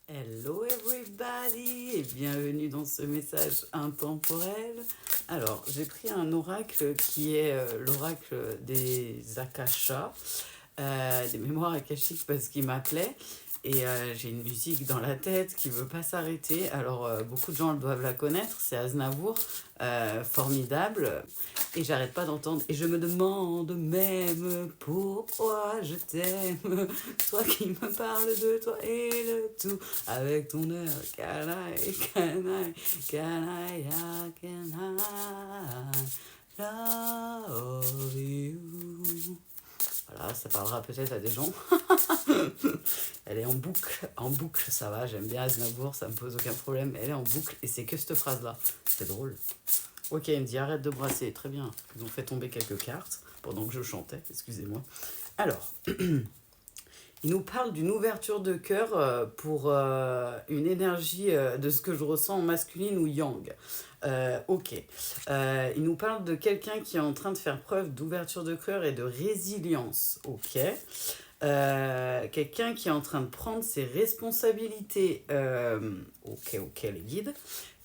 Hello everybody et bienvenue dans ce message intemporel. Alors, j'ai pris un oracle qui est l'oracle des Akashas, des mémoires akashiques parce qu'il m'appelait. Et j'ai une musique dans la tête qui veut pas s'arrêter. Alors, beaucoup de gens doivent la connaître, c'est Aznavour, formidable. Et j'arrête pas d'entendre. Et je me demande même pourquoi je t'aime. Toi qui me parles de toi et de tout. Avec ton air, can I love you. Voilà, ça parlera peut-être à des gens. Elle est en boucle, ça va, j'aime bien Aznavour, ça me pose aucun problème. Elle est en boucle et c'est que cette phrase-là. C'est drôle. Ok, il me dit arrête de brasser, très bien. Ils ont fait tomber quelques cartes pendant que je chantais, excusez-moi. Alors, il nous parle d'une ouverture de cœur pour une énergie de ce que je ressens en masculine ou yang. Ok. Il nous parle de quelqu'un qui est en train de faire preuve d'ouverture de cœur et de résilience. Ok. Quelqu'un qui est en train de prendre ses responsabilités. Ok, les guides.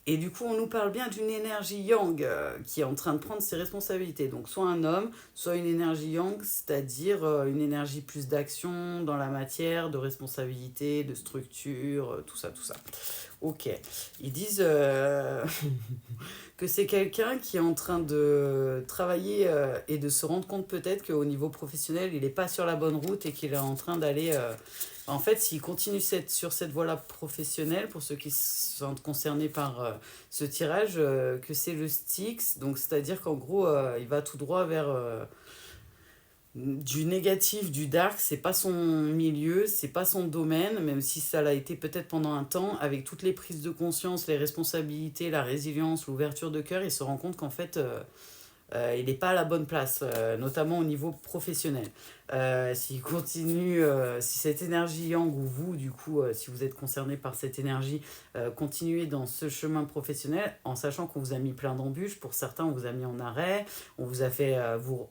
Et du coup, on nous parle bien d'une énergie yang qui est en train de prendre ses responsabilités. Donc, soit un homme, soit une énergie yang, c'est-à-dire une énergie plus d'action dans la matière, de responsabilité, de structure, tout ça, tout ça. Ok. Ils disent que c'est quelqu'un qui est en train de travailler et de se rendre compte peut-être qu'au niveau professionnel, il n'est pas sur la bonne route et qu'il est en train d'aller... En fait, s'il continue sur cette voie-là professionnelle, pour ceux qui sont concernés par ce tirage, que c'est le Styx, donc c'est-à-dire qu'en gros, il va tout droit vers du négatif, du dark, c'est pas son milieu, c'est pas son domaine, même si ça l'a été peut-être pendant un temps, avec toutes les prises de conscience, les responsabilités, la résilience, l'ouverture de cœur, il se rend compte qu'en fait, il n'est pas à la bonne place, notamment au niveau professionnel. S'il continue, si cette énergie yang ou vous, du coup, si vous êtes concerné par cette énergie, continuez dans ce chemin professionnel en sachant qu'on vous a mis plein d'embûches. Pour certains, on vous a mis en arrêt, on vous a fait,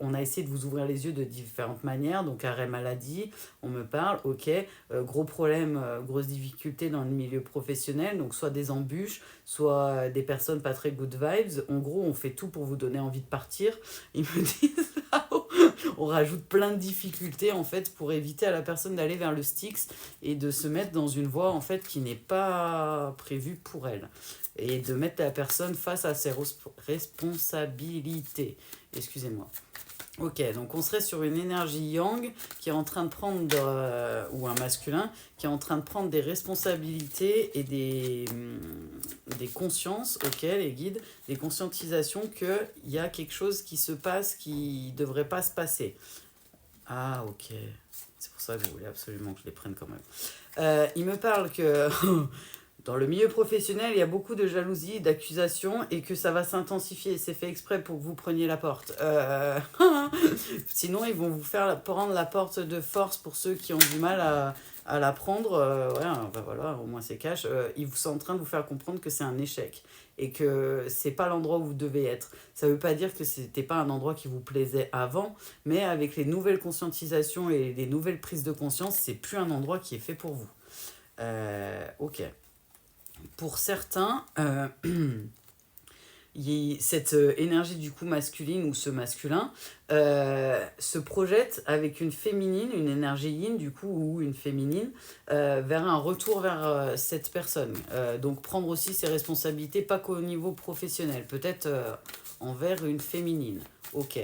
on a essayé de vous ouvrir les yeux de différentes manières. Donc arrêt maladie, on me parle, ok, gros problème, grosse difficulté dans le milieu professionnel. Donc soit des embûches, soit des personnes pas très good vibes. En gros, on fait tout pour vous donner envie de partir. Ils me disent là-haut, on rajoute plein de difficultés en fait pour éviter à la personne d'aller vers le Styx et de se mettre dans une voie en fait qui n'est pas prévue pour elle et de mettre la personne face à ses responsabilités. Excusez-moi. Ok, donc on serait sur une énergie yang qui est en train de prendre, ou un masculin, qui est en train de prendre des responsabilités et des consciences, ok les guides, des conscientisations qu'il y a quelque chose qui se passe qui ne devrait pas se passer. Ah ok, c'est pour ça que je voulais absolument que je les prenne quand même. Il me parle que... Dans le milieu professionnel, il y a beaucoup de jalousie, d'accusations et que ça va s'intensifier. C'est fait exprès pour que vous preniez la porte. Sinon, ils vont vous faire prendre la porte de force pour ceux qui ont du mal à la prendre. Ouais, voilà, au moins c'est cash. Ils sont en train de vous faire comprendre que c'est un échec et que c'est pas l'endroit où vous devez être. Ça veut pas dire que c'était pas un endroit qui vous plaisait avant, mais avec les nouvelles conscientisations et les nouvelles prises de conscience, c'est plus un endroit qui est fait pour vous. Ok. Pour certains, cette énergie du coup masculine ou ce masculin se projette avec une féminine, une énergie yin du coup ou une féminine, vers un retour vers cette personne. Donc prendre aussi ses responsabilités, pas qu'au niveau professionnel, peut-être envers une féminine. Ok.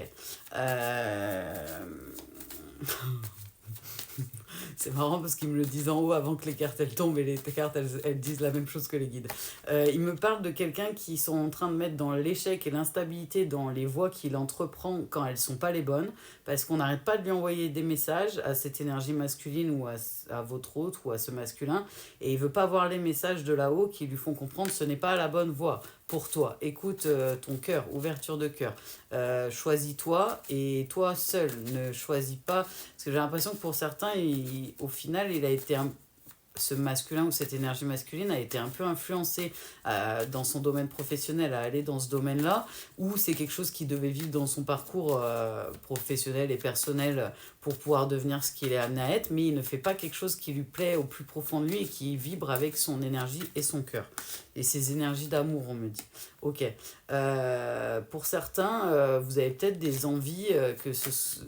C'est marrant parce qu'ils me le disent en haut avant que les cartes elles tombent et les cartes elles disent la même chose que les guides. Ils me parlent de quelqu'un qui sont en train de mettre dans l'échec et l'instabilité dans les voies qu'il entreprend quand elles sont pas les bonnes parce qu'on n'arrête pas de lui envoyer des messages à cette énergie masculine ou à votre autre ou à ce masculin et il veut pas voir les messages de là-haut qui lui font comprendre que ce n'est pas la bonne voie pour toi. Écoute ton cœur, ouverture de cœur. Choisis-toi et toi seul, ne choisis pas. Parce que j'ai l'impression que pour certains, au final, il a été ce masculin ou cette énergie masculine a été un peu influencé dans son domaine professionnel à aller dans ce domaine-là, ou c'est quelque chose qu'il devait vivre dans son parcours professionnel et personnel pour pouvoir devenir ce qu'il est amené à être, mais il ne fait pas quelque chose qui lui plaît au plus profond de lui et qui vibre avec son énergie et son cœur. Et ses énergies d'amour, on me dit. Ok. Pour certains, vous avez peut-être des envies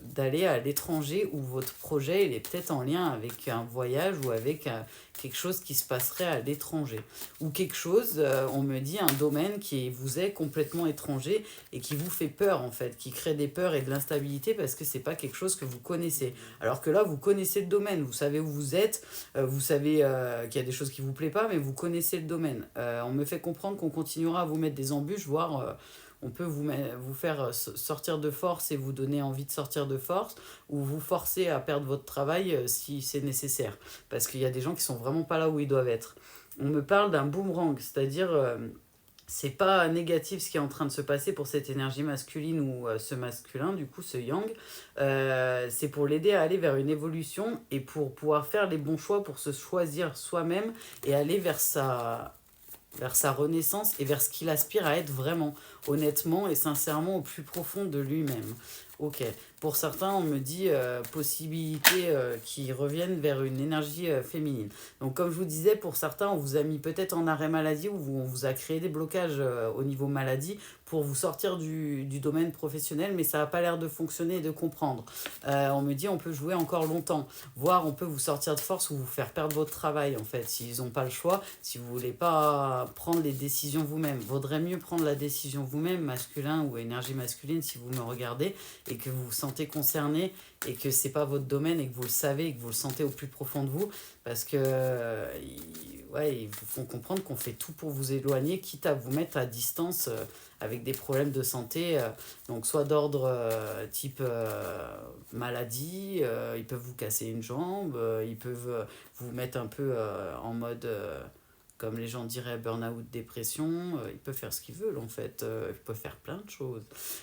d'aller à l'étranger où votre projet il est peut-être en lien avec un voyage ou avec quelque chose qui se passerait à l'étranger. Ou quelque chose, on me dit, un domaine qui vous est complètement étranger et qui vous fait peur en fait, qui crée des peurs et de l'instabilité parce que c'est pas quelque chose que vous connaissez. Alors que là, vous connaissez le domaine, vous savez où vous êtes, vous savez qu'il y a des choses qui vous plaisent pas, mais vous connaissez le domaine. On me fait comprendre qu'on continuera à vous mettre des embûches, voire on peut vous faire sortir de force et vous donner envie de sortir de force, ou vous forcer à perdre votre travail si c'est nécessaire. Parce qu'il y a des gens qui sont vraiment pas là où ils doivent être. On me parle d'un boomerang, c'est-à-dire c'est pas négatif ce qui est en train de se passer pour cette énergie masculine ou ce masculin, du coup ce yang. C'est pour l'aider à aller vers une évolution et pour pouvoir faire les bons choix, pour se choisir soi-même et aller vers sa renaissance et vers ce qu'il aspire à être vraiment, honnêtement et sincèrement au plus profond de lui-même. Ok. Pour certains, on me dit possibilités qui reviennent vers une énergie féminine. Donc, comme je vous disais, pour certains, on vous a mis peut-être en arrêt maladie ou on vous a créé des blocages au niveau maladie pour vous sortir du domaine professionnel, mais ça n'a pas l'air de fonctionner et de comprendre. On me dit on peut jouer encore longtemps, voire on peut vous sortir de force ou vous faire perdre votre travail, en fait, s'ils n'ont pas le choix, si vous ne voulez pas prendre les décisions vous-même. Vaudrait mieux prendre la décision vous-même, masculin ou énergie masculine, si vous me regardez, et que vous vous sentez concerné et que c'est pas votre domaine et que vous le savez et que vous le sentez au plus profond de vous parce que ils vous font comprendre qu'on fait tout pour vous éloigner quitte à vous mettre à distance avec des problèmes de santé donc soit d'ordre type maladie, ils peuvent vous casser une jambe, ils peuvent vous mettre un peu en mode comme les gens diraient burn-out, dépression, ils peuvent faire ce qu'ils veulent en fait, ils peuvent faire plein de choses.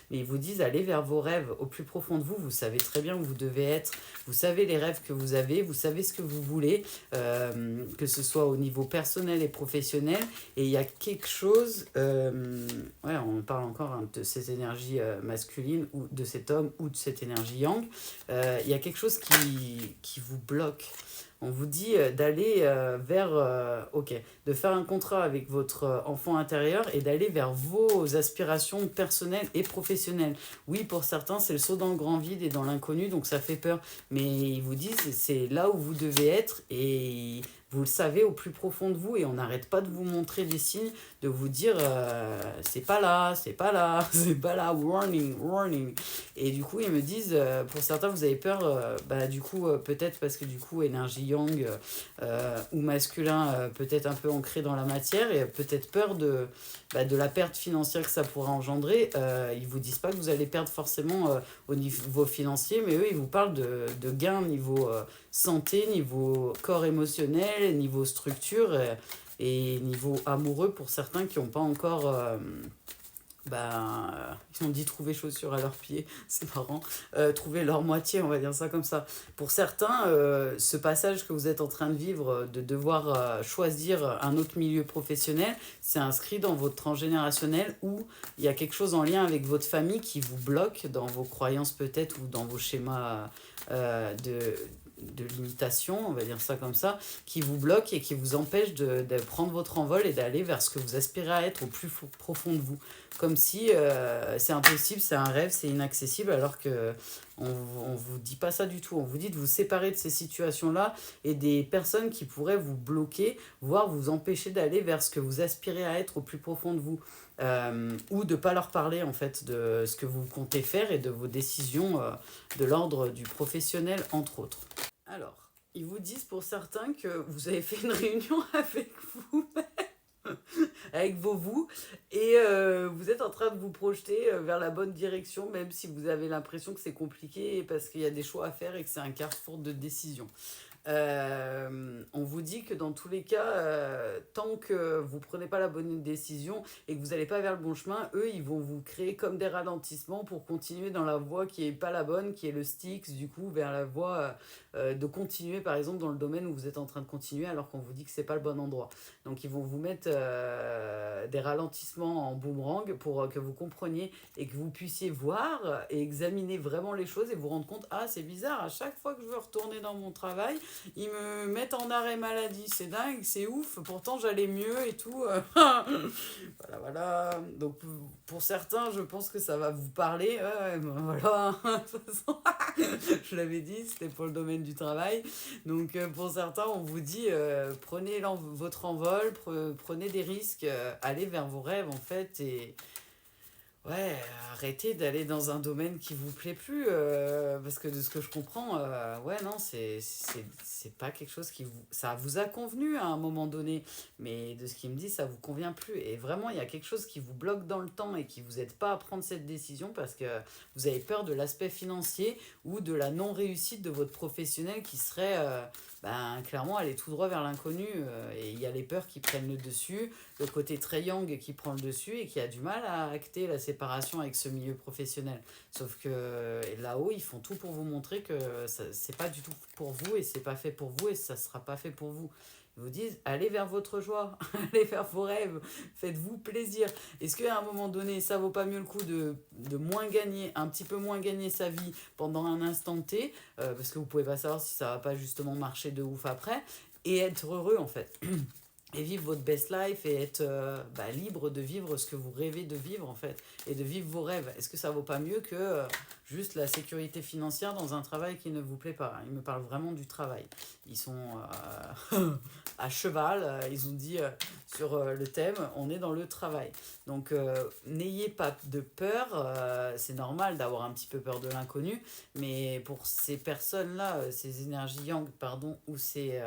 Mais ils vous disent allez vers vos rêves au plus profond de vous, vous savez très bien où vous devez être, vous savez les rêves que vous avez, vous savez ce que vous voulez, que ce soit au niveau personnel et professionnel. Et il y a quelque chose, on parle encore de ces énergies masculines, ou de cet homme, ou de cette énergie yang, il y a quelque chose qui vous bloque. On vous dit d'aller de faire un contrat avec votre enfant intérieur et d'aller vers vos aspirations personnelles et professionnelles. Oui, pour certains, c'est le saut dans le grand vide et dans l'inconnu, donc ça fait peur. Mais ils vous disent, c'est là où vous devez être et vous le savez au plus profond de vous et on n'arrête pas de vous montrer des signes, de vous dire c'est pas là, c'est pas là, c'est pas là, warning, warning. Et du coup, ils me disent, pour certains, vous avez peur, peut-être parce que du coup, énergie yang ou masculin, peut-être un peu ancré dans la matière et peut-être peur de la perte financière que ça pourra engendrer. Ils vous disent pas que vous allez perdre forcément au niveau financier, mais eux, ils vous parlent de gains niveau santé, niveau corps émotionnel, niveau structure et niveau amoureux pour certains qui n'ont pas encore ils ont dit trouver chaussures à leurs pieds, c'est marrant, trouver leur moitié, on va dire ça comme ça. Pour certains, ce passage que vous êtes en train de vivre, de devoir choisir un autre milieu professionnel, c'est inscrit dans votre transgénérationnel où il y a quelque chose en lien avec votre famille qui vous bloque dans vos croyances peut-être ou dans vos schémas de limitation, on va dire ça comme ça, qui vous bloque et qui vous empêche de prendre votre envol et d'aller vers ce que vous aspirez à être au plus profond de vous. Comme si c'est impossible, c'est un rêve, c'est inaccessible, alors que on vous dit pas ça du tout. On vous dit de vous séparer de ces situations-là et des personnes qui pourraient vous bloquer, voire vous empêcher d'aller vers ce que vous aspirez à être au plus profond de vous. Ou de ne pas leur parler en fait de ce que vous comptez faire et de vos décisions de l'ordre du professionnel entre autres. Alors, ils vous disent pour certains que vous avez fait une réunion avec vous avec vos vous et vous êtes en train de vous projeter vers la bonne direction même si vous avez l'impression que c'est compliqué parce qu'il y a des choix à faire et que c'est un carrefour de décision. On vous dit que dans tous les cas, tant que vous prenez pas la bonne décision et que vous n'allez pas vers le bon chemin, eux, ils vont vous créer comme des ralentissements pour continuer dans la voie qui est pas la bonne, qui est le Styx, du coup, vers la voie de continuer, par exemple, dans le domaine où vous êtes en train de continuer, alors qu'on vous dit que c'est pas le bon endroit. Donc, ils vont vous mettre des ralentissements en boomerang pour que vous compreniez et que vous puissiez voir et examiner vraiment les choses et vous rendre compte, ah, c'est bizarre, à chaque fois que je veux retourner dans mon travail, ils me mettent en arrêt maladie, c'est dingue, c'est ouf, pourtant j'allais mieux et tout. Voilà, voilà. Donc pour certains, je pense que ça va vous parler. Ouais, ben voilà, de toute façon, je l'avais dit, c'était pour le domaine du travail. Donc pour certains, on vous dit, prenez votre envol, prenez des risques, allez vers vos rêves en fait et ouais, arrêtez d'aller dans un domaine qui vous plaît plus, parce que de ce que je comprends, ouais, non, c'est pas quelque chose qui vous... Ça vous a convenu à un moment donné, mais de ce qu'il me dit, ça vous convient plus. Et vraiment, il y a quelque chose qui vous bloque dans le temps et qui vous aide pas à prendre cette décision parce que vous avez peur de l'aspect financier ou de la non-réussite de votre professionnel qui serait, ben, clairement, aller tout droit vers l'inconnu. Et il y a les peurs qui prennent le dessus, le côté très yang qui prend le dessus et qui a du mal à acter la séparation avec ce milieu professionnel. Sauf que là-haut, ils font tout pour vous montrer que c'est pas du tout pour vous et c'est pas fait pour vous et ça sera pas fait pour vous. Ils vous disent, allez vers votre joie, allez vers vos rêves, faites-vous plaisir. Est-ce qu'à un moment donné, ça vaut pas mieux le coup de moins gagner, un petit peu moins gagner sa vie pendant un instant T, parce que vous pouvez pas savoir si ça va pas justement marcher de ouf après, et être heureux en fait et vivre votre best life et être libre de vivre ce que vous rêvez de vivre en fait et de vivre vos rêves. Est-ce que ça vaut pas mieux que juste la sécurité financière dans un travail qui ne vous plaît pas? Ils me parlent vraiment du travail. Ils sont à cheval, ils ont dit sur le thème, on est dans le travail. Donc n'ayez pas de peur, c'est normal d'avoir un petit peu peur de l'inconnu, mais pour ces personnes-là, ces énergies yang, pardon, ou ces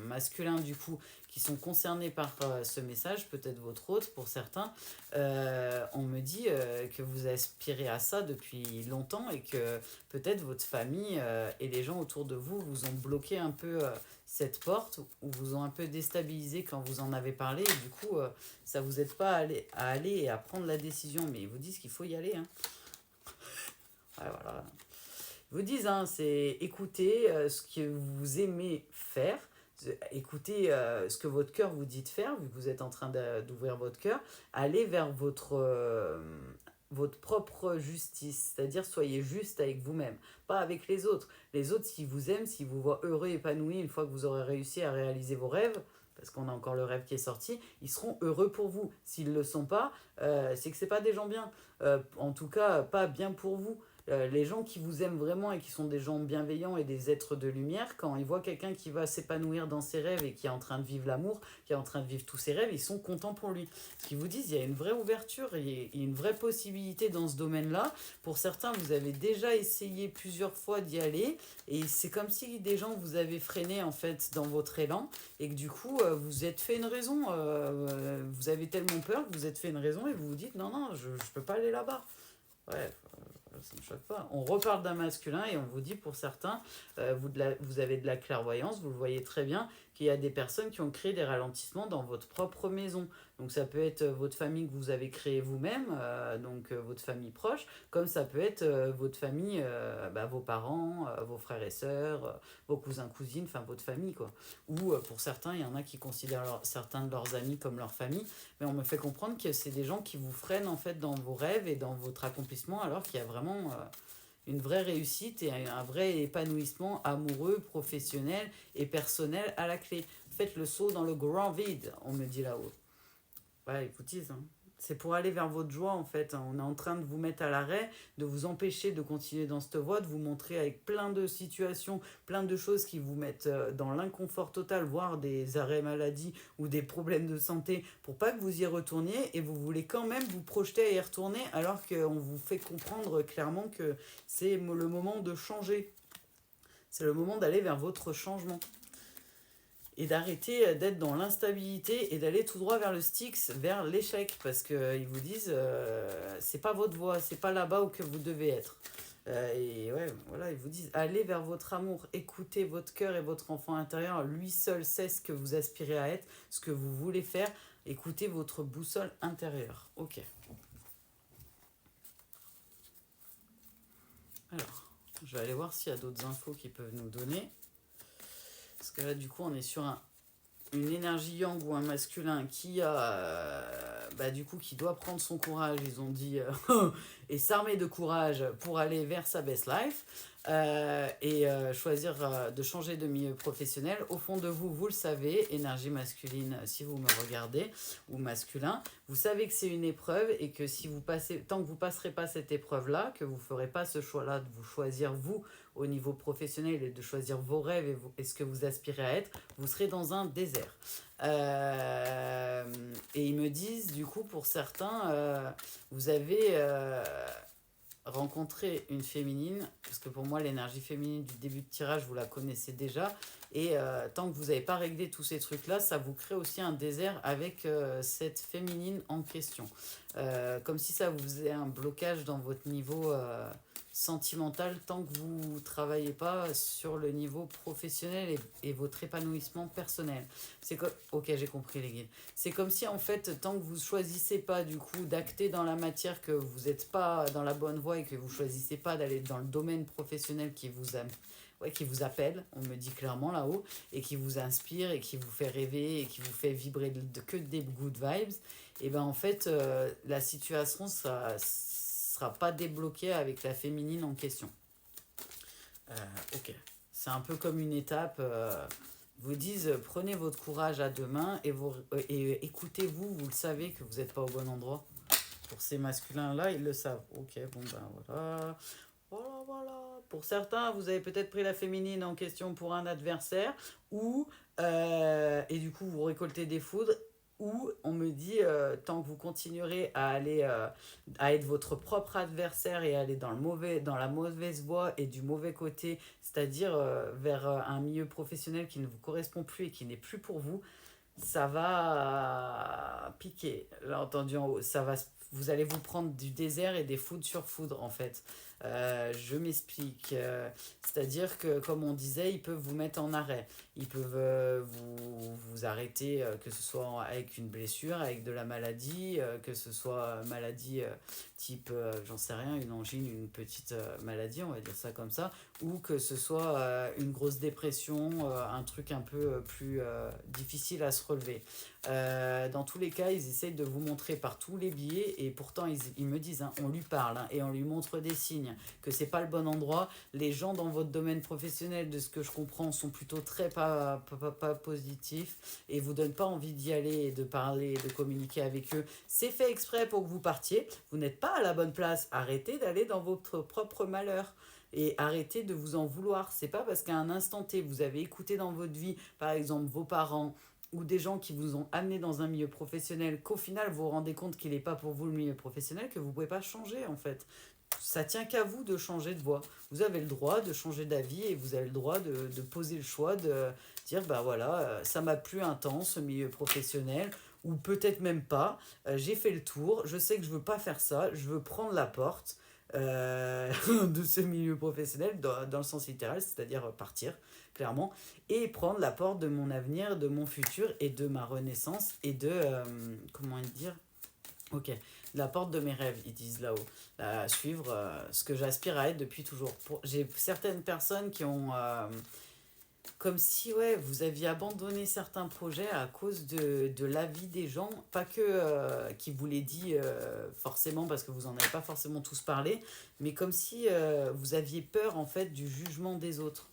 masculins du coup, qui sont concernés par ce message, peut-être votre autre pour certains, on me dit que vous aspirez à ça depuis longtemps et que peut-être votre famille et les gens autour de vous vous ont bloqué un peu cette porte ou vous ont un peu déstabilisé quand vous en avez parlé et du coup ça vous aide pas à aller et à prendre la décision, mais ils vous disent qu'il faut y aller. Hein. Ouais, voilà. Ils vous disent, hein, c'est écouter ce que vous aimez faire, écoutez ce que votre cœur vous dit de faire, vu que vous êtes en train d'ouvrir votre cœur, allez vers votre propre justice, c'est-à-dire soyez juste avec vous-même, pas avec les autres. Les autres, s'ils vous aiment, s'ils vous voient heureux, épanoui, une fois que vous aurez réussi à réaliser vos rêves, parce qu'on a encore le rêve qui est sorti, ils seront heureux pour vous. S'ils ne le sont pas, c'est que ce pas des gens bien. En tout cas, pas bien pour vous. Les gens qui vous aiment vraiment et qui sont des gens bienveillants et des êtres de lumière, quand ils voient quelqu'un qui va s'épanouir dans ses rêves et qui est en train de vivre l'amour, qui est en train de vivre tous ses rêves, ils sont contents pour lui. Ce qu'ils vous disent, il y a une vraie ouverture, il y a une vraie possibilité dans ce domaine-là. Pour certains, vous avez déjà essayé plusieurs fois d'y aller et c'est comme si des gens vous avaient freiné en fait dans votre élan et que du coup, vous êtes fait une raison. Vous avez tellement peur que vous êtes fait une raison et vous vous dites non, non, je ne peux pas aller là-bas. Ouais, ça ne me choque pas. On reparle d'un masculin et on vous dit pour certains, vous avez de la clairvoyance, vous le voyez très bien, qu'il y a des personnes qui ont créé des ralentissements dans votre propre maison. Donc ça peut être votre famille que vous avez créée vous-même, donc votre famille proche, comme ça peut être votre famille, vos parents, vos frères et sœurs, vos cousins, cousines, enfin votre famille quoi. Ou pour certains, il y en a qui considèrent certains de leurs amis comme leur famille, mais on me fait comprendre que c'est des gens qui vous freinent en fait dans vos rêves et dans votre accomplissement alors qu'il y a vraiment une vraie réussite et un vrai épanouissement amoureux, professionnel et personnel à la clé. Faites le saut dans le grand vide, on me dit là-haut. Ouais, écoutez, hein. C'est pour aller vers votre joie en fait. On est en train de vous mettre à l'arrêt, de vous empêcher de continuer dans cette voie, de vous montrer avec plein de situations, plein de choses qui vous mettent dans l'inconfort total, voire des arrêts maladie ou des problèmes de santé, pour pas que vous y retourniez et vous voulez quand même vous projeter à y retourner alors qu'on vous fait comprendre clairement que c'est le moment de changer. C'est le moment d'aller vers votre changement. Et d'arrêter d'être dans l'instabilité et d'aller tout droit vers le Styx, vers l'échec, parce qu'ils vous disent c'est pas votre voie, c'est pas là-bas où que vous devez être. Et ouais, voilà, ils vous disent, allez vers votre amour, écoutez votre cœur et votre enfant intérieur. Lui seul sait ce que vous aspirez à être, ce que vous voulez faire. Écoutez votre boussole intérieure. Ok. Alors, je vais aller voir s'il y a d'autres infos qui peuvent nous donner. Parce que là, du coup, on est sur une énergie yang ou un masculin qui a, du coup, qui doit prendre son courage, ils ont dit, et s'armer de courage pour aller vers sa best life, et choisir de changer de milieu professionnel. Au fond de vous, vous le savez, énergie masculine, si vous me regardez, ou masculin, vous savez que c'est une épreuve et que si vous passez, tant que vous passerez pas cette épreuve-là, que vous ferez pas ce choix-là de vous choisir vous au niveau professionnel et de choisir vos rêves et ce que vous aspirez à être, vous serez dans un désert. Et ils me disent, du coup, pour certains, vous avez rencontré une féminine, parce que pour moi, l'énergie féminine du début de tirage, vous la connaissez déjà, et tant que vous n'avez pas réglé tous ces trucs-là, ça vous crée aussi un désert avec cette féminine en question. Comme si ça vous faisait un blocage dans votre niveau sentimental tant que vous ne travaillez pas sur le niveau professionnel et votre épanouissement personnel. C'est comme... Ok, j'ai compris les guides. C'est comme si en fait, tant que vous ne choisissez pas du coup d'acter dans la matière, que vous n'êtes pas dans la bonne voie et que vous ne choisissez pas d'aller dans le domaine professionnel qui vous a... Ouais, qui vous appelle, on me dit clairement là-haut, et qui vous inspire, et qui vous fait rêver, et qui vous fait vibrer que des good vibes, et ben en fait, la situation sera pas débloquée avec la féminine en question. Ok. C'est un peu comme une étape. Vous disent, prenez votre courage à deux mains et écoutez-vous, vous le savez que vous n'êtes pas au bon endroit. Pour ces masculins-là, ils le savent. Ok, bon ben voilà. Voilà. Pour certains, vous avez peut-être pris la féminine en question pour un adversaire, ou, et du coup, vous récoltez des foudres, ou on me dit, tant que vous continuerez à aller, à être votre propre adversaire et aller dans la mauvaise voie et du mauvais côté, c'est-à-dire vers un milieu professionnel qui ne vous correspond plus et qui n'est plus pour vous, ça va piquer. Là, entendu en haut, vous allez vous prendre du désert et des foudres sur foudre en fait. Je m'explique. C'est-à-dire que, comme on disait, ils peuvent vous mettre en arrêt. Ils peuvent vous arrêter, que ce soit avec une blessure, avec de la maladie, que ce soit maladie type, j'en sais rien, une angine, une petite maladie, on va dire ça comme ça, ou que ce soit une grosse dépression, un truc un peu plus difficile à se relever. Dans tous les cas, ils essayent de vous montrer par tous les biais, et pourtant ils me disent, hein, on lui parle, hein, et on lui montre des signes que c'est pas le bon endroit. Les gens dans votre domaine professionnel, de ce que je comprends, sont plutôt très pas positifs et vous donnent pas envie d'y aller et de parler, de communiquer avec eux. C'est fait exprès pour que vous partiez. Vous n'êtes pas à la bonne place. Arrêtez d'aller dans votre propre malheur. Et arrêtez de vous en vouloir. C'est pas parce qu'à un instant T, vous avez écouté dans votre vie, par exemple, vos parents ou des gens qui vous ont amené dans un milieu professionnel, qu'au final vous vous rendez compte qu'il n'est pas pour vous le milieu professionnel, que vous ne pouvez pas changer en fait. Ça tient qu'à vous de changer de voie. Vous avez le droit de changer d'avis et vous avez le droit de poser le choix, de dire, bah voilà, ça m'a plu un temps, ce milieu professionnel, ou peut-être même pas. J'ai fait le tour, je sais que je veux pas faire ça, je veux prendre la porte de ce milieu professionnel, dans le sens littéral, c'est-à-dire partir, clairement, et prendre la porte de mon avenir, de mon futur et de ma renaissance et de, comment dire, ok, la porte de mes rêves, ils disent là-haut. Suivre ce que j'aspire à être depuis toujours. J'ai certaines personnes qui ont... comme si ouais, vous aviez abandonné certains projets à cause de l'avis des gens. Pas que qui vous l'ait dit forcément parce que vous n'en avez pas forcément tous parlé, mais comme si vous aviez peur en fait du jugement des autres.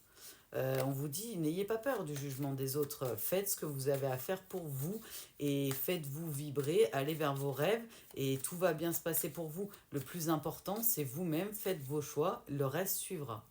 On vous dit, n'ayez pas peur du jugement des autres. Faites ce que vous avez à faire pour vous et faites-vous vibrer, allez vers vos rêves et tout va bien se passer pour vous. Le plus important, c'est vous-même, faites vos choix, le reste suivra.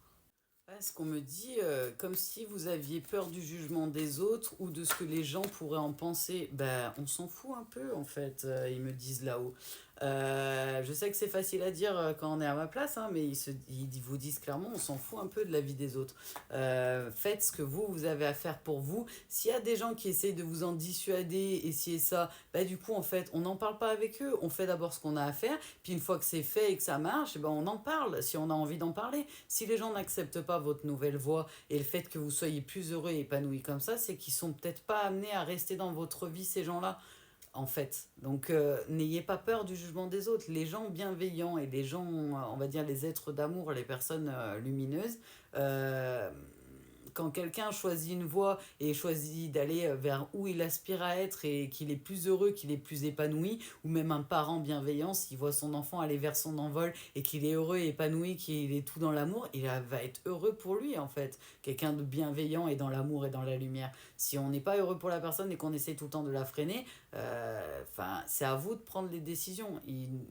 Ouais, ce qu'on me dit, comme si vous aviez peur du jugement des autres ou de ce que les gens pourraient en penser. Ben, on s'en fout un peu, en fait, ils me disent là-haut. Je sais que c'est facile à dire quand on est à ma place, hein, mais ils vous disent clairement, on s'en fout un peu de la vie des autres. Faites ce que vous avez à faire pour vous. S'il y a des gens qui essayent de vous en dissuader et ci et ça, bah du coup, en fait, on n'en parle pas avec eux. On fait d'abord ce qu'on a à faire, puis une fois que c'est fait et que ça marche, eh ben on en parle si on a envie d'en parler. Si les gens n'acceptent pas votre nouvelle voie et le fait que vous soyez plus heureux et épanoui comme ça, c'est qu'ils sont peut-être pas amenés à rester dans votre vie, ces gens-là en fait. Donc, n'ayez pas peur du jugement des autres. Les gens bienveillants et les gens, on va dire les êtres d'amour, les personnes lumineuses, euh, quand quelqu'un choisit une voie et choisit d'aller vers où il aspire à être et qu'il est plus heureux, qu'il est plus épanoui, ou même un parent bienveillant, s'il voit son enfant aller vers son envol et qu'il est heureux et épanoui, qu'il est tout dans l'amour, il va être heureux pour lui en fait. Quelqu'un de bienveillant et dans l'amour et dans la lumière. Si on n'est pas heureux pour la personne et qu'on essaie tout le temps de la freiner, c'est à vous de prendre les décisions.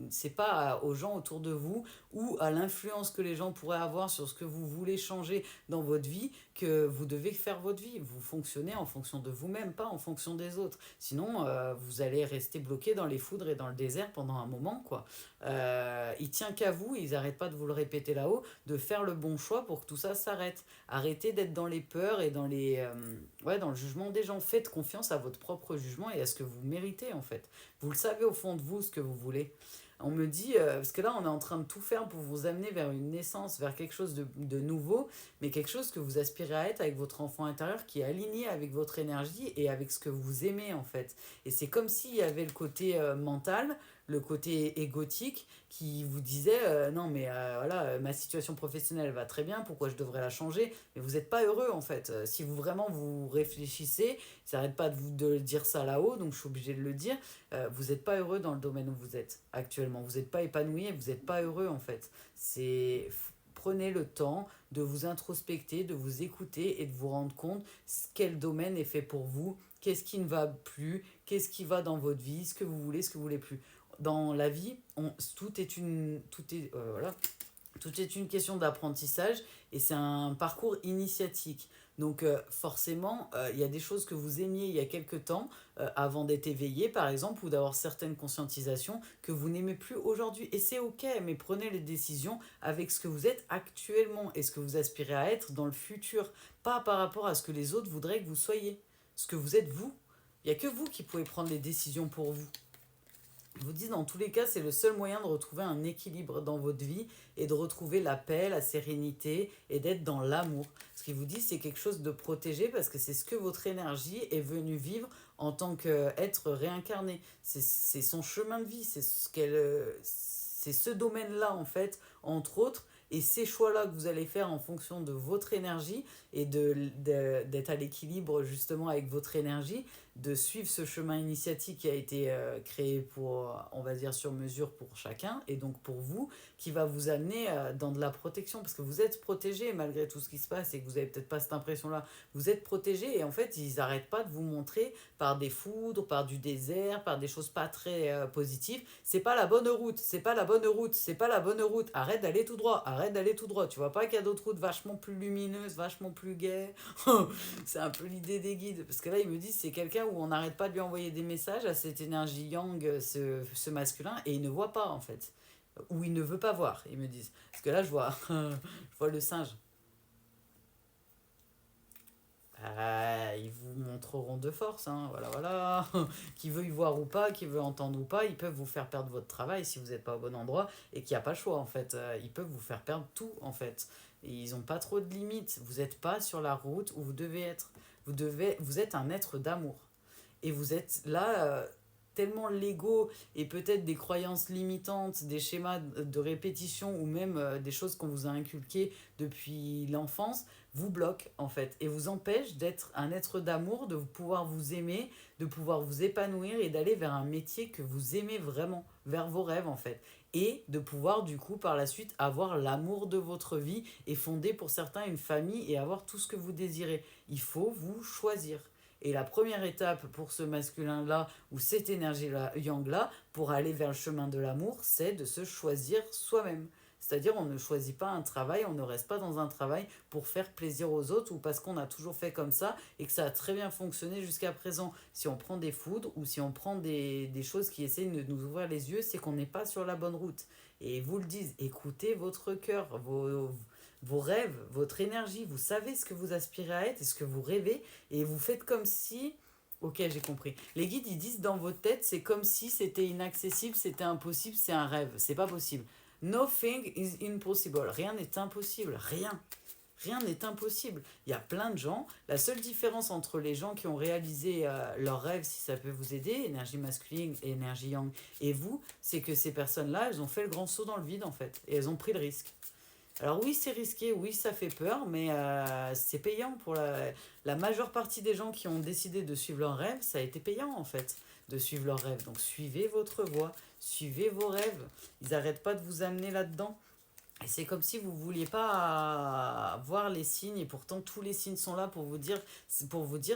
C'est pas aux gens autour de vous ou à l'influence que les gens pourraient avoir sur ce que vous voulez changer dans votre vie que vous devez faire votre vie. Vous fonctionnez en fonction de vous-même, pas en fonction des autres. Sinon, vous allez rester bloqué dans les foudres et dans le désert pendant un moment, quoi. Il tient qu'à vous, ils n'arrêtent pas de vous le répéter là-haut, de faire le bon choix pour que tout ça s'arrête. Arrêtez d'être dans les peurs et dans le jugement des gens. Faites confiance à votre propre jugement et à ce que vous méritez, en fait. Vous le savez au fond de vous, ce que vous voulez. On me dit, parce que là on est en train de tout faire pour vous amener vers une naissance, vers quelque chose de nouveau, mais quelque chose que vous aspirez à être avec votre enfant intérieur qui est aligné avec votre énergie et avec ce que vous aimez en fait. Et c'est comme s'il y avait le côté mental, le côté égotique qui vous disait non mais voilà ma situation professionnelle va très bien, pourquoi je devrais la changer, mais vous n'êtes pas heureux en fait. Si vous vraiment vous réfléchissez, ça n'arrête pas de dire ça là-haut, donc je suis obligé de le dire, vous n'êtes pas heureux dans le domaine où vous êtes actuellement. Vous n'êtes pas épanoui et vous n'êtes pas heureux en fait. Prenez le temps de vous introspecter, de vous écouter et de vous rendre compte quel domaine est fait pour vous, qu'est-ce qui ne va plus, qu'est-ce qui va dans votre vie, ce que vous voulez, ce que vous voulez plus. Dans la vie, voilà, tout est une question d'apprentissage et c'est un parcours initiatique. Donc forcément, il y a des choses que vous aimiez il y a quelque temps, avant d'être éveillé par exemple, ou d'avoir certaines conscientisations que vous n'aimez plus aujourd'hui. Et c'est ok, mais prenez les décisions avec ce que vous êtes actuellement et ce que vous aspirez à être dans le futur. Pas par rapport à ce que les autres voudraient que vous soyez. Ce que vous êtes vous. Il n'y a que vous qui pouvez prendre les décisions pour vous. Je vous dis, dans tous les cas, c'est le seul moyen de retrouver un équilibre dans votre vie et de retrouver la paix, la sérénité et d'être dans l'amour. Ce qu'il vous dit, c'est quelque chose de protégé parce que c'est ce que votre énergie est venue vivre en tant qu'être réincarné. C'est son chemin de vie, c'est ce domaine-là, en fait, entre autres. Et ces choix-là que vous allez faire en fonction de votre énergie et d'être à l'équilibre justement avec votre énergie, de suivre ce chemin initiatique qui a été créé pour, on va dire, sur mesure pour chacun, et donc pour vous, qui va vous amener dans de la protection, parce que vous êtes protégé malgré tout ce qui se passe, et que vous n'avez peut-être pas cette impression-là, vous êtes protégé, et en fait, ils n'arrêtent pas de vous montrer par des foudres, par du désert, par des choses pas très positives, c'est pas la bonne route, c'est pas la bonne route, c'est pas la bonne route, arrête d'aller tout droit, arrête d'aller tout droit, tu vois pas qu'il y a d'autres routes vachement plus lumineuses, vachement plus gaies. C'est un peu l'idée des guides, parce que là, ils me disent, c'est quelqu'un où on n'arrête pas de lui envoyer des messages à cette énergie yang, ce masculin, et il ne voit pas en fait. Ou il ne veut pas voir, ils me disent. Parce que là, je vois le singe. Ils vous montreront de force, hein, voilà, voilà. Qui veut y voir ou pas, qui veut entendre ou pas, ils peuvent vous faire perdre votre travail si vous n'êtes pas au bon endroit et qu'il n'y a pas le choix en fait. Ils peuvent vous faire perdre tout en fait. Et ils n'ont pas trop de limites. Vous n'êtes pas sur la route où vous devez être. Vous êtes un être d'amour. Et vous êtes là, tellement l'ego et peut-être des croyances limitantes, des schémas de répétition ou même des choses qu'on vous a inculquées depuis l'enfance, vous bloquent en fait et vous empêchent d'être un être d'amour, de pouvoir vous aimer, de pouvoir vous épanouir et d'aller vers un métier que vous aimez vraiment, vers vos rêves en fait. Et de pouvoir du coup par la suite avoir l'amour de votre vie et fonder pour certains une famille et avoir tout ce que vous désirez. Il faut vous choisir. Et la première étape pour ce masculin-là, ou cette énergie-là, yang-là, pour aller vers le chemin de l'amour, c'est de se choisir soi-même. C'est-à-dire, on ne choisit pas un travail, on ne reste pas dans un travail pour faire plaisir aux autres ou parce qu'on a toujours fait comme ça et que ça a très bien fonctionné jusqu'à présent. Si on prend des foudres ou si on prend des choses qui essayent de nous ouvrir les yeux, c'est qu'on n'est pas sur la bonne route. Et ils vous le disent, écoutez votre cœur, vos rêves, votre énergie, vous savez ce que vous aspirez à être et ce que vous rêvez et vous faites comme si... Ok, j'ai compris. Les guides, ils disent dans votre tête, c'est comme si c'était inaccessible, c'était impossible, c'est un rêve. C'est pas possible. Nothing is impossible. Rien n'est impossible. Rien. Rien n'est impossible. Il y a plein de gens. La seule différence entre les gens qui ont réalisé leurs rêves, si ça peut vous aider, énergie masculine et énergie yang, et vous, c'est que ces personnes-là, elles ont fait le grand saut dans le vide, en fait. Et elles ont pris le risque. Alors oui, c'est risqué, oui, ça fait peur, mais c'est payant pour la majeure partie des gens qui ont décidé de suivre leurs rêves, ça a été payant en fait, de suivre leurs rêves. Donc suivez votre voie, suivez vos rêves, ils n'arrêtent pas de vous amener là-dedans. Et c'est comme si vous ne vouliez pas voir les signes et pourtant tous les signes sont là pour vous dire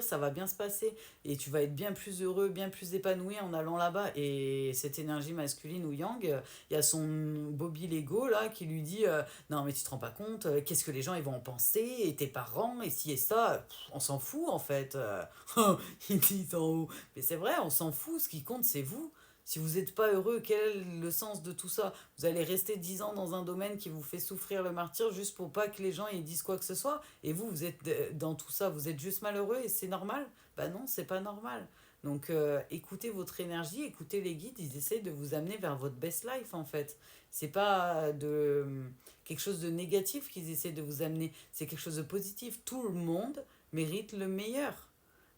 ça va bien se passer et tu vas être bien plus heureux, bien plus épanoui en allant là-bas. Et cette énergie masculine ou yang, il y a son Bobby Lego là qui lui dit non mais tu te rends pas compte, qu'est-ce que les gens ils vont en penser et tes parents et si et ça, on s'en fout en fait. Il dit en haut. Mais c'est vrai, on s'en fout, ce qui compte c'est vous. Si vous n'êtes pas heureux, quel est le sens de tout ça? Vous allez rester 10 ans dans un domaine qui vous fait souffrir le martyr juste pour pas que les gens ils disent quoi que ce soit. Et vous, vous êtes dans tout ça, vous êtes juste malheureux et c'est normal? Bah non, c'est pas normal. Donc écoutez votre énergie, écoutez les guides, ils essaient de vous amener vers votre best life en fait. C'est pas quelque chose de négatif qu'ils essaient de vous amener, c'est quelque chose de positif. Tout le monde mérite le meilleur.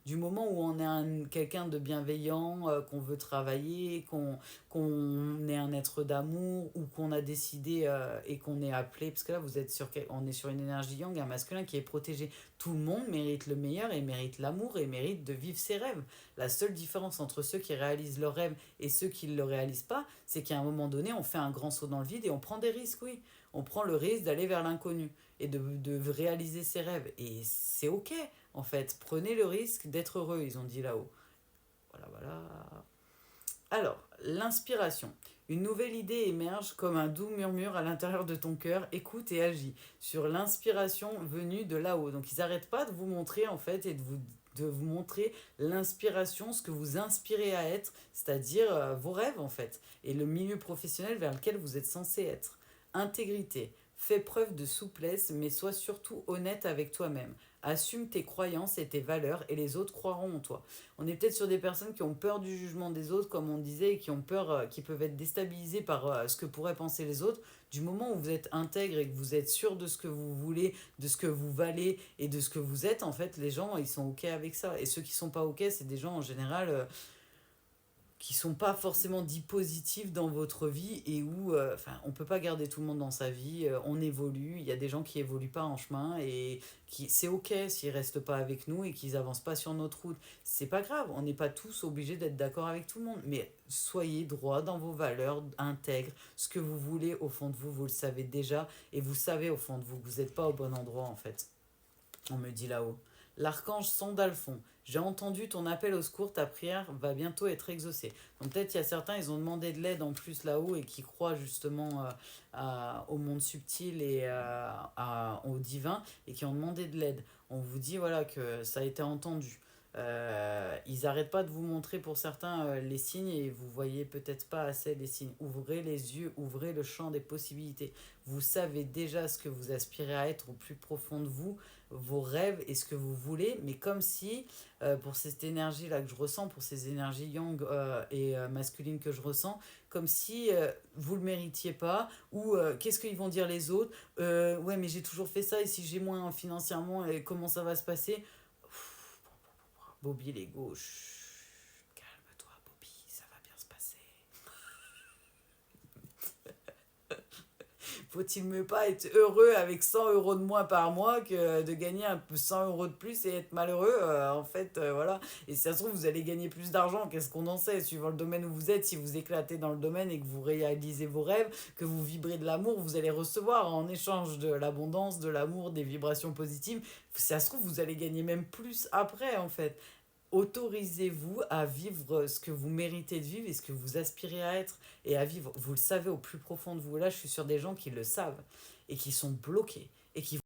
Du moment où on est quelqu'un de bienveillant, qu'on veut travailler, qu'on est un être d'amour, ou qu'on a décidé et qu'on est appelé, parce que là on est sur une énergie yang, un masculin qui est protégé. Tout le monde mérite le meilleur et mérite l'amour et mérite de vivre ses rêves. La seule différence entre ceux qui réalisent leurs rêves et ceux qui ne le réalisent pas, c'est qu'à un moment donné, on fait un grand saut dans le vide et on prend des risques, oui. On prend le risque d'aller vers l'inconnu et de réaliser ses rêves. Et c'est ok. En fait, prenez le risque d'être heureux, ils ont dit là-haut. Voilà, voilà. Alors, l'inspiration. Une nouvelle idée émerge comme un doux murmure à l'intérieur de ton cœur. Écoute et agis sur l'inspiration venue de là-haut. Donc, ils n'arrêtent pas de vous montrer, en fait, et de vous montrer l'inspiration, ce que vous inspirez à être, c'est-à-dire vos rêves, en fait, et le milieu professionnel vers lequel vous êtes censé être. Intégrité. Fais preuve de souplesse, mais sois surtout honnête avec toi-même. Assume tes croyances et tes valeurs et les autres croiront en toi. On est peut-être sur des personnes qui ont peur du jugement des autres, comme on disait, et qui ont peur, qui peuvent être déstabilisées par ce que pourraient penser les autres. Du moment où vous êtes intègre et que vous êtes sûr de ce que vous voulez, de ce que vous valez et de ce que vous êtes, en fait, les gens, ils sont OK avec ça. Et ceux qui sont pas OK, c'est des gens en général qui sont pas forcément dits positifs dans votre vie et où on peut pas garder tout le monde dans sa vie, on évolue, il y a des gens qui évoluent pas en chemin et qui c'est OK s'ils restent pas avec nous et qu'ils avancent pas sur notre route. C'est pas grave, on n'est pas tous obligés d'être d'accord avec tout le monde, mais soyez droit dans vos valeurs, intègre ce que vous voulez au fond de vous, vous le savez déjà et vous savez au fond de vous que vous n'êtes pas au bon endroit en fait. On me dit là-haut. L'archange Sandalphon, j'ai entendu ton appel au secours, ta prière va bientôt être exaucée. Donc peut-être il y a certains, ils ont demandé de l'aide en plus là-haut et qui croient justement au monde subtil et au divin et qui ont demandé de l'aide. On vous dit voilà que ça a été entendu. Ils n'arrêtent pas de vous montrer pour certains les signes et vous voyez peut-être pas assez les signes. Ouvrez les yeux, ouvrez le champ des possibilités. Vous savez déjà ce que vous aspirez à être au plus profond de vous, vos rêves et ce que vous voulez, mais comme si, pour cette énergie-là que je ressens, pour ces énergies yang et masculines que je ressens, comme si vous ne le méritiez pas, ou qu'est-ce qu'ils vont dire les autres, ouais mais j'ai toujours fait ça et si j'ai moins financièrement, comment ça va se passer? Bobby Lego, calme-toi Bobby, ça va bien se passer. Faut-il mieux pas être heureux avec 100 € de moins par mois que de gagner un peu 100 € de plus et être malheureux en fait, voilà. Et si ça se trouve, vous allez gagner plus d'argent, qu'est-ce qu'on en sait? Suivant le domaine où vous êtes, si vous éclatez dans le domaine et que vous réalisez vos rêves, que vous vibrez de l'amour, vous allez recevoir en échange de l'abondance, de l'amour, des vibrations positives. Si ça se trouve, vous allez gagner même plus après, en fait. autorisez-vous à vivre ce que vous méritez de vivre et ce que vous aspirez à être et à vivre. Vous le savez au plus profond de vous. Là, je suis sur des gens qui le savent et qui sont bloqués et qui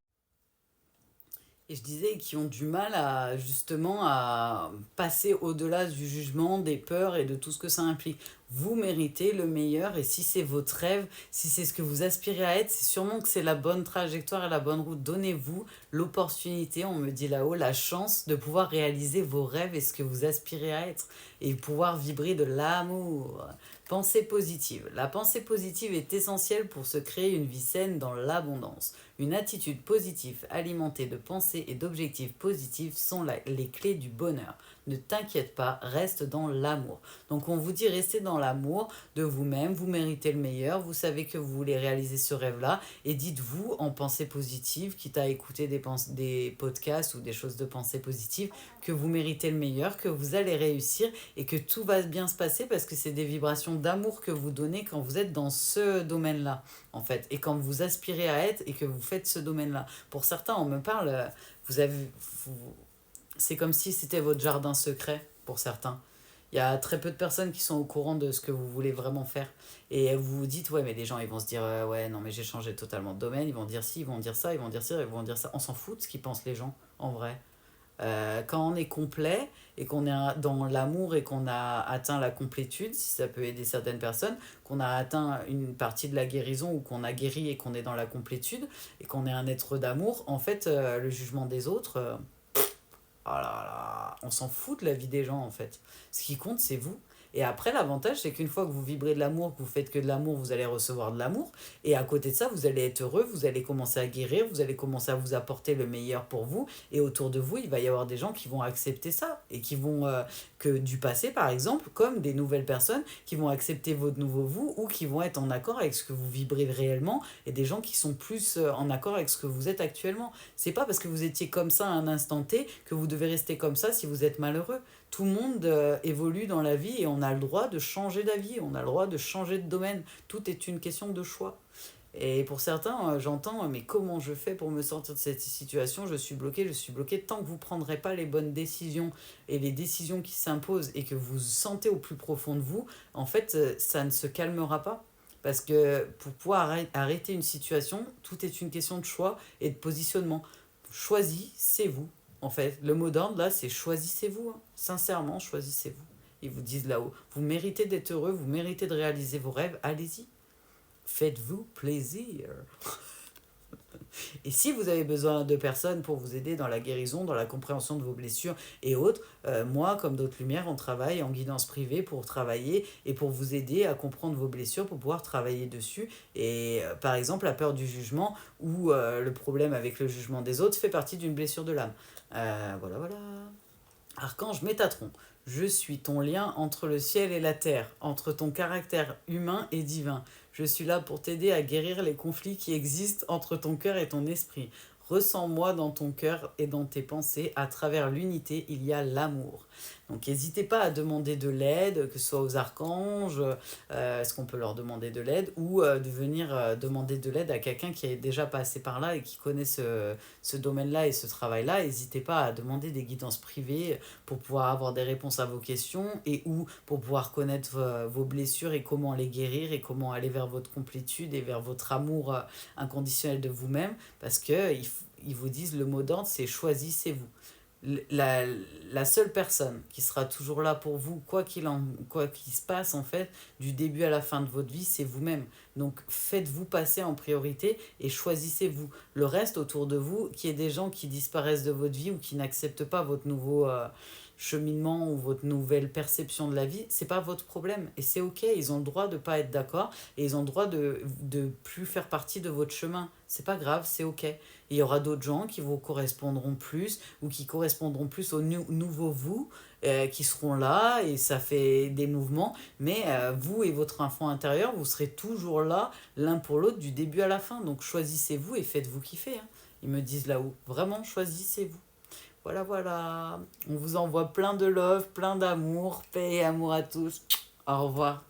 et je disais qui ont du mal à justement à passer au-delà du jugement, des peurs et de tout ce que ça implique. Vous méritez le meilleur et si c'est votre rêve, si c'est ce que vous aspirez à être, c'est sûrement que c'est la bonne trajectoire et la bonne route. Donnez-vous l'opportunité, on me dit là-haut, la chance de pouvoir réaliser vos rêves et ce que vous aspirez à être et pouvoir vibrer de l'amour. Pensée positive. La pensée positive est essentielle pour se créer une vie saine dans l'abondance. Une attitude positive alimentée de pensées et d'objectifs positifs sont les clés du bonheur. Ne t'inquiète pas, reste dans l'amour. Donc on vous dit restez dans l'amour de vous-même, vous méritez le meilleur, vous savez que vous voulez réaliser ce rêve-là et dites-vous en pensée positive, quitte à écouter des podcasts ou des choses de pensée positive, que vous méritez le meilleur, que vous allez réussir et que tout va bien se passer parce que c'est des vibrations d'amour que vous donnez quand vous êtes dans ce domaine-là, en fait, et quand vous aspirez à être et que vous faites ce domaine-là. Pour certains, on me parle, vous avez, vous- c'est comme si c'était votre jardin secret, pour certains. Il y a très peu de personnes qui sont au courant de ce que vous voulez vraiment faire. Et vous vous dites, ouais, mais les gens, ils vont se dire, ouais, non, mais j'ai changé totalement de domaine, ils vont dire ci, ils vont dire ça, ils vont dire ça, ils vont dire ça. On s'en fout de ce qu'ils pensent les gens, en vrai. Quand on est complet et qu'on est dans l'amour et qu'on a atteint la complétude, si ça peut aider certaines personnes, qu'on a atteint une partie de la guérison ou qu'on a guéri et qu'on est dans la complétude et qu'on est un être d'amour, en fait, le jugement des autres, oh là là, on s'en fout de la vie des gens en fait. Ce qui compte, c'est vous. Et après, l'avantage, c'est qu'une fois que vous vibrez de l'amour, que vous faites que de l'amour, vous allez recevoir de l'amour. Et à côté de ça, vous allez être heureux, vous allez commencer à guérir, vous allez commencer à vous apporter le meilleur pour vous. Et autour de vous, il va y avoir des gens qui vont accepter ça. Et qui vont, que du passé par exemple, comme des nouvelles personnes qui vont accepter votre nouveau vous ou qui vont être en accord avec ce que vous vibrez réellement. Et des gens qui sont plus en accord avec ce que vous êtes actuellement. C'est pas parce que vous étiez comme ça à un instant T que vous devez rester comme ça si vous êtes malheureux. Tout le monde évolue dans la vie et on a le droit de changer d'avis, on a le droit de changer de domaine. Tout est une question de choix. Et pour certains, j'entends, mais comment je fais pour me sortir de cette situation? Je suis bloqué. Tant que vous ne prendrez pas les bonnes décisions et les décisions qui s'imposent et que vous sentez au plus profond de vous, en fait, ça ne se calmera pas. Parce que pour pouvoir arrêter une situation, tout est une question de choix et de positionnement. Choisissez-vous. En fait, le mot d'ordre là, c'est choisissez-vous. Hein. Sincèrement, choisissez-vous. Ils vous disent là-haut, vous méritez d'être heureux, vous méritez de réaliser vos rêves, allez-y. Faites-vous plaisir. Et si vous avez besoin de personnes pour vous aider dans la guérison, dans la compréhension de vos blessures et autres, moi, comme d'autres lumières, on travaille en guidance privée pour travailler et pour vous aider à comprendre vos blessures, pour pouvoir travailler dessus. Et par exemple, la peur du jugement ou le problème avec le jugement des autres fait partie d'une blessure de l'âme. Voilà, voilà. Archange Métatron, je suis ton lien entre le ciel et la terre, entre ton caractère humain et divin. Je suis là pour t'aider à guérir les conflits qui existent entre ton cœur et ton esprit. Ressens-moi dans ton cœur et dans tes pensées. À travers l'unité, il y a l'amour. Donc n'hésitez pas à demander de l'aide, que ce soit aux archanges, est-ce qu'on peut leur demander de l'aide, ou de venir demander de l'aide à quelqu'un qui est déjà passé par là et qui connaît ce domaine-là et ce travail-là. N'hésitez pas à demander des guidances privées pour pouvoir avoir des réponses à vos questions et ou pour pouvoir connaître vos blessures et comment les guérir et comment aller vers votre complétude et vers votre amour inconditionnel de vous-même parce qu'ils ils vous disent le mot d'ordre, c'est choisissez-vous. La, la seule personne qui sera toujours là pour vous, quoi qu'il se passe en fait, du début à la fin de votre vie, c'est vous-même. Donc faites-vous passer en priorité et choisissez-vous. Le reste autour de vous, qu'il y ait des gens qui disparaissent de votre vie ou qui n'acceptent pas votre nouveau cheminement ou votre nouvelle perception de la vie, c'est pas votre problème. Et c'est ok, ils ont le droit de pas être d'accord et ils ont le droit de plus faire partie de votre chemin. C'est pas grave, c'est ok. Et il y aura d'autres gens qui vous correspondront plus ou qui correspondront plus au nouveau vous qui seront là et ça fait des mouvements. Mais vous et votre enfant intérieur, vous serez toujours là l'un pour l'autre du début à la fin. Donc choisissez-vous et faites-vous kiffer. Hein. Ils me disent là-haut. Vraiment, choisissez-vous. Voilà, voilà. On vous envoie plein de love, plein d'amour. Paix et amour à tous. Au revoir.